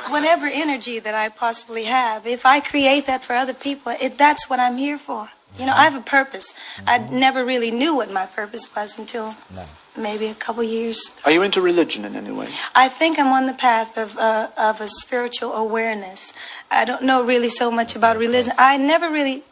whatever energy that I possibly have, if I create that for other people, that's what I'm here for. You know, I have a purpose. I never really knew what my purpose was until maybe a couple years. Are you into religion in any way? I think I'm on the path of a spiritual awareness. I don't know really so much about religion. I never really,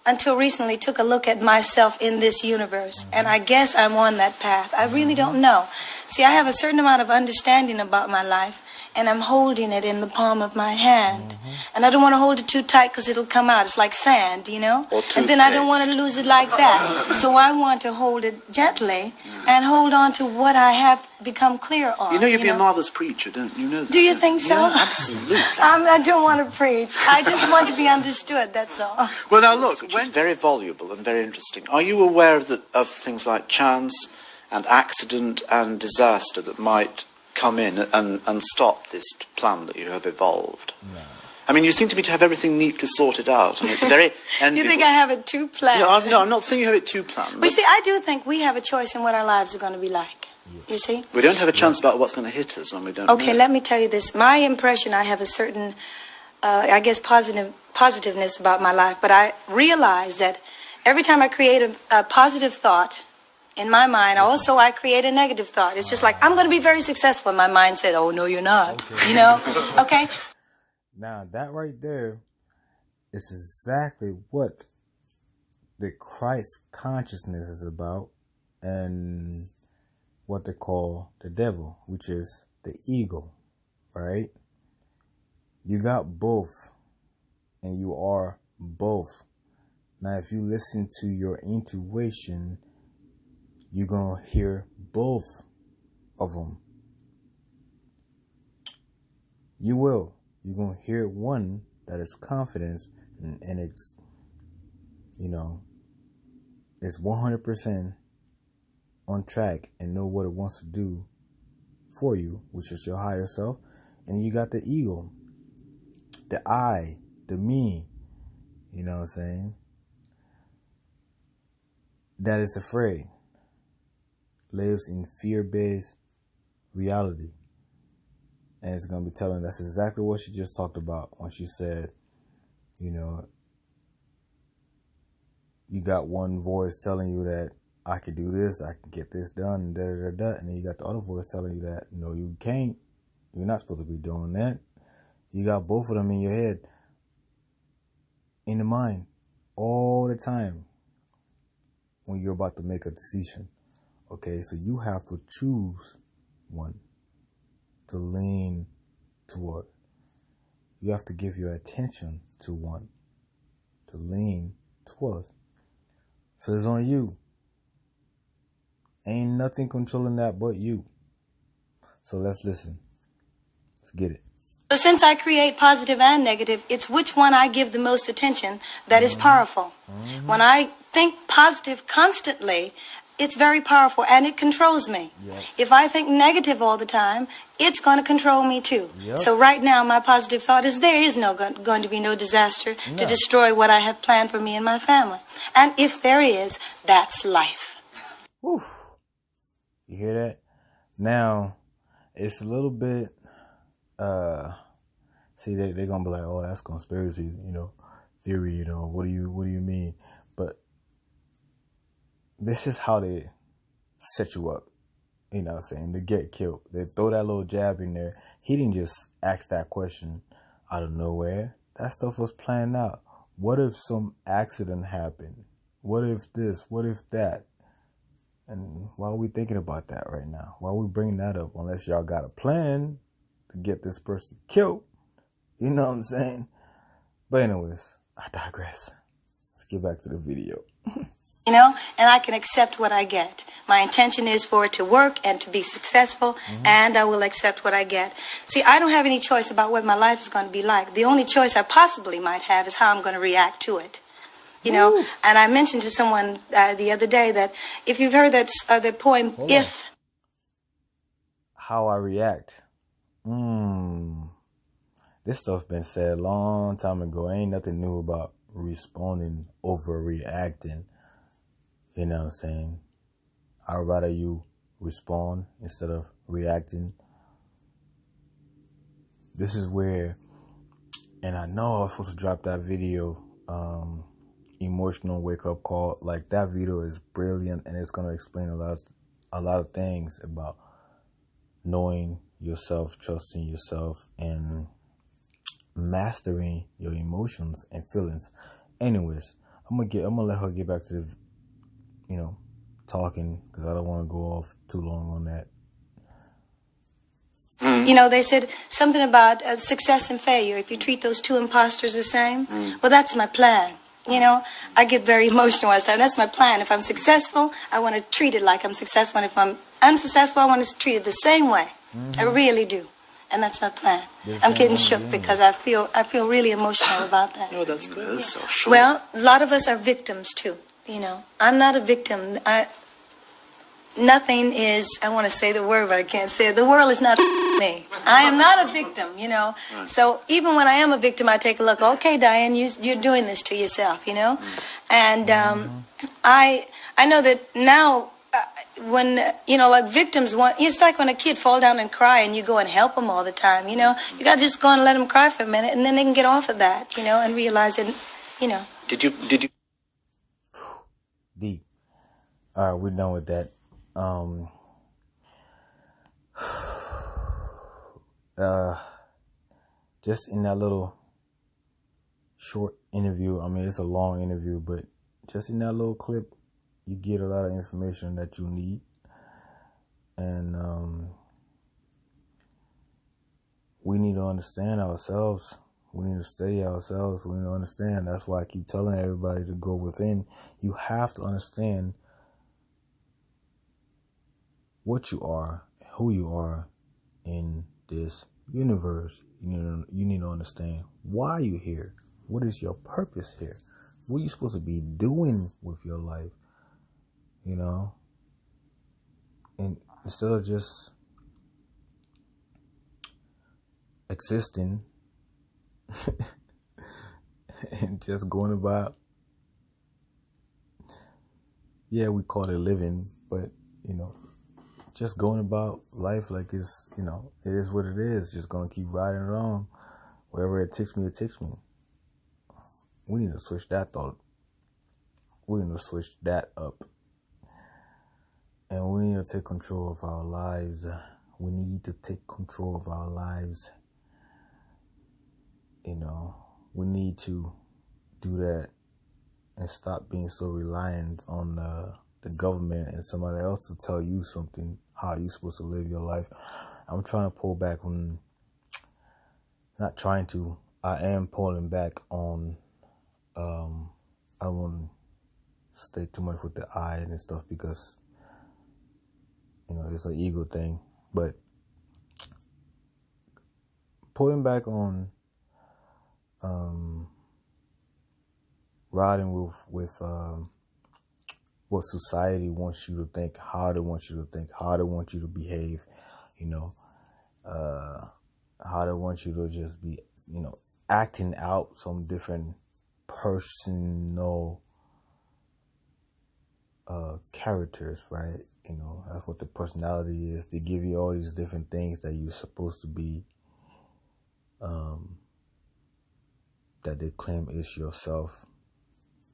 until recently, took a look at myself in this universe. And I guess I'm on that path. I really don't know. See, I have a certain amount of understanding about my life, and I'm holding it in the palm of my hand. And I don't want to hold it too tight because it'll come out. It's like sand, you know? And then I don't want to lose it like that. So I want to hold it gently and hold on to what I have become clear on. You know you'd be a marvelous preacher, don't you? Know that? Do you think so? Yeah, absolutely. I don't want to preach. I just want to be understood, that's all. Well, now look, which is very voluble and very interesting. Are you aware of things like chance and accident and disaster that might come in and stop this plan that you have evolved? No. I mean, you seem to me to have everything neatly sorted out, and it's very enviable. You think I have it too planned? No, I'm not saying you have it too planned. Well, see, I do think we have a choice in what our lives are going to be like. You see? We don't have a chance about what's going to hit us when we don't Okay, know. let me tell you this. My impression, I have a certain, I guess, positiveness about my life, but I realize that every time I create a positive thought in my mind, also I create a negative thought. It's just like, I'm going to be very successful. And my mind said, oh, no, you're not. Okay. You know? Okay? Now, that right there is exactly what the Christ consciousness is about, and what they call the devil, which is the ego, right? You got both, and you are both. Now, if you listen to your intuition, you're going to hear both of them. You will. You're going to hear one that is confidence, and it's, you know, it's 100% on track and know what it wants to do for you, which is your higher self. And you got the ego, the I, the me, you know what I'm saying, that is afraid, lives in fear-based reality. And it's going to be telling, that's exactly what she just talked about when she said, you know, you got one voice telling you that I could do this, I can get this done, and and then you got the other voice telling you that, no, you can't, you're not supposed to be doing that. You got both of them in your head, in the mind, all the time when you're about to make a decision. Okay, so you have to choose one to lean toward. You have to give your attention to one to lean towards. So it's on you. Ain't nothing controlling that but you. So let's listen. Let's get it. So since I create positive and negative, it's which one I give the most attention that is powerful. When I think positive constantly, it's very powerful and it controls me. If I think negative all the time, it's going to control me too. So right now, my positive thought is there is going to be no disaster to destroy what I have planned for me and my family. And if there is, that's life. Whew. You hear that? Now, it's a little bit, see, they're going to be like, oh, that's conspiracy, you know, theory, you know, what do you mean? But this is how they set you up, you know what I'm saying, to get killed. They throw that little jab in there. He didn't just ask that question out of nowhere. That stuff was planned out. What if some accident happened? What if this? What if that? And why are we thinking about that right now? Why are we bringing that up? Unless y'all got a plan to get this person killed. You know what I'm saying? But anyways, I digress. Let's get back to the video. You know, and I can accept what I get. My intention is for it to work and to be successful, and I will accept what I get. See, I don't have any choice about what my life is going to be like. The only choice I possibly might have is how I'm going to react to it. You know, and I mentioned to someone the other day that if you've heard that the poem, If. How I react. This stuff been said a long time ago. Ain't nothing new about responding, overreacting. You know what I'm saying? I'd rather you respond instead of reacting. this is where, and I know I was supposed to drop that video, emotional wake up call. Like, that video is brilliant, and it's gonna explain a lot of things about knowing yourself, trusting yourself, and mastering your emotions and feelings. Anyways, I'm gonna let her get back to the, talking, because I don't want to go off too long on that. They said something about success and failure. If you treat those two imposters the same, well, that's my plan. I get very emotional when I start. That's my plan. If I'm successful, I want to treat it like I'm successful. And if I'm unsuccessful, I want to treat it the same way. I really do. And that's my plan. I'm getting shook because I feel really emotional about that. Oh, that's good. That's so short. Well, a lot of us are victims too. I'm not a victim. Nothing is, I want to say the word, but I can't say it. The world is not me. I am not a victim, Right. So even when I am a victim, I take a look. Okay, Diane, you're doing this to yourself, And I know that now, when, like victims it's like when a kid fall down and cry and you go and help them all the time, You got to just go and let them cry for a minute, and then they can get off of that, and realize it, Did you? Deep. All right, we're done with that. Just in that little short interview, I mean, it's a long interview, but just in that little clip, you get a lot of information that you need. And we need to understand ourselves. We need to study ourselves. We need to understand. That's why I keep telling everybody to go within. You have to understand what you are, who you are in this universe. You need to understand why you're here. What is your purpose here? What are you supposed to be doing with your life? And instead of just existing and just going about, we call it living, but just going about life like it's, it is what it is. Just gonna keep riding along. Wherever it takes me, it takes me. We need to switch that thought. We need to switch that up. And we need to take control of our lives. We need to take control of our lives. We need to do that and stop being so reliant on the government and somebody else to tell you something, how you're supposed to live your life. I'm trying to pull back on, not trying to, I am pulling back on, I don't want to stay too much with the I and stuff because, it's an ego thing, but pulling back on, riding with what society wants you to think, how they want you to think, how they want you to behave, how they want you to just be, acting out some different personal characters, right? That's what the personality is. They give you all these different things that you're supposed to be, that they claim is yourself,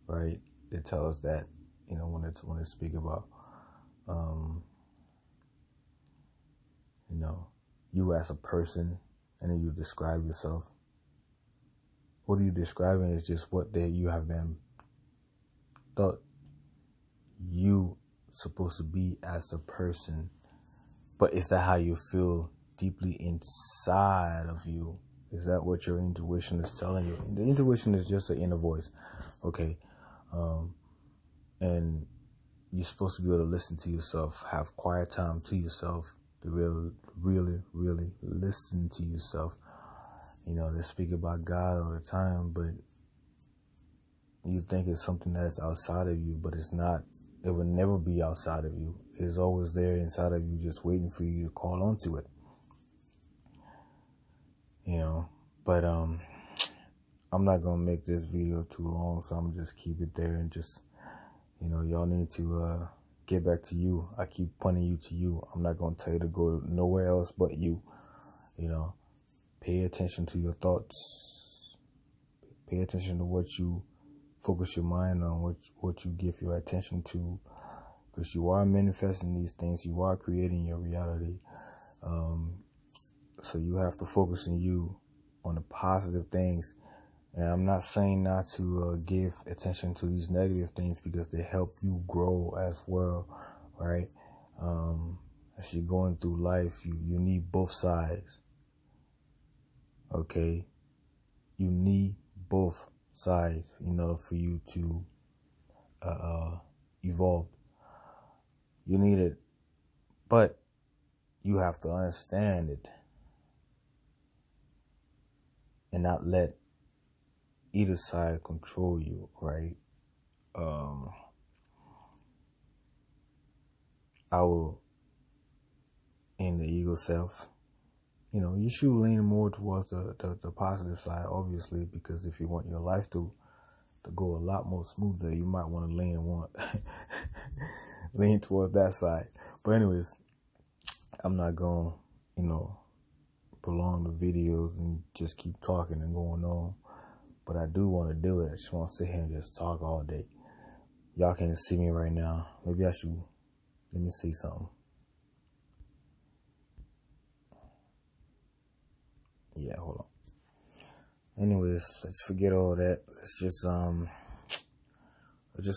right? They tell us that, when they speak about, you as a person, and then you describe yourself. What you're describing is just what you have been thought you supposed to be as a person. But is that how you feel deeply inside of you? Is that what your intuition is telling you? The intuition is just an inner voice, okay? And you're supposed to be able to listen to yourself, have quiet time to yourself, to really, really listen to yourself. They speak about God all the time, but you think it's something that's outside of you, but it's not. It will never be outside of you. It is always there inside of you, just waiting for you to call onto it. But I'm not gonna make this video too long, so I'm just keep it there and just, y'all need to get back to you. I keep pointing you to you. I'm not gonna tell you to go nowhere else but you. Pay attention to your thoughts. Pay attention to what you focus your mind on, what you give your attention to, because you are manifesting these things. You are creating your reality. So you have to focus on you, on the positive things. And I'm not saying not to give attention to these negative things, because they help you grow as well, right? As you're going through life, you need both sides. Okay? You need both sides in order for you to evolve. You need it, but you have to understand it and not let either side control you, right? Our in the ego self, you should lean more towards the positive side, obviously, because if you want your life to go a lot more smoother, you might want to lean towards that side. But anyways, I'm not going, prolong the videos and just keep talking and going on. But I do want to do it. I just want to sit here and just talk all day. Y'all can't see me right now. Maybe I should, let me see something. Yeah, hold on. Anyways, let's forget all that. Let's just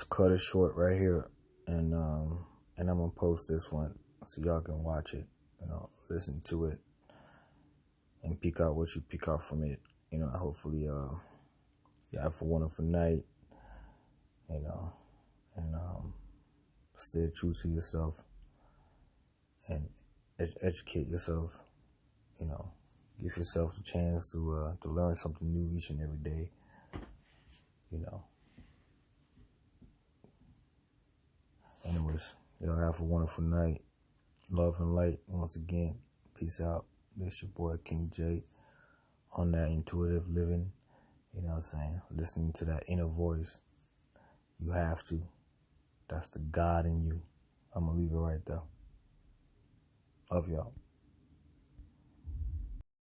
cut it short right here, and I'm gonna post this one so y'all can watch it, listen to it, and pick out what you pick out from it. Hopefully, you have a wonderful night, and stay true to yourself and educate yourself. Give yourself a chance to learn something new each and every day. Anyways, y'all have a wonderful night. Love and light once again. Peace out. This your boy King J on that intuitive living. Listening to that inner voice. You have to. That's the God in you. I'm gonna leave it right there. Love y'all.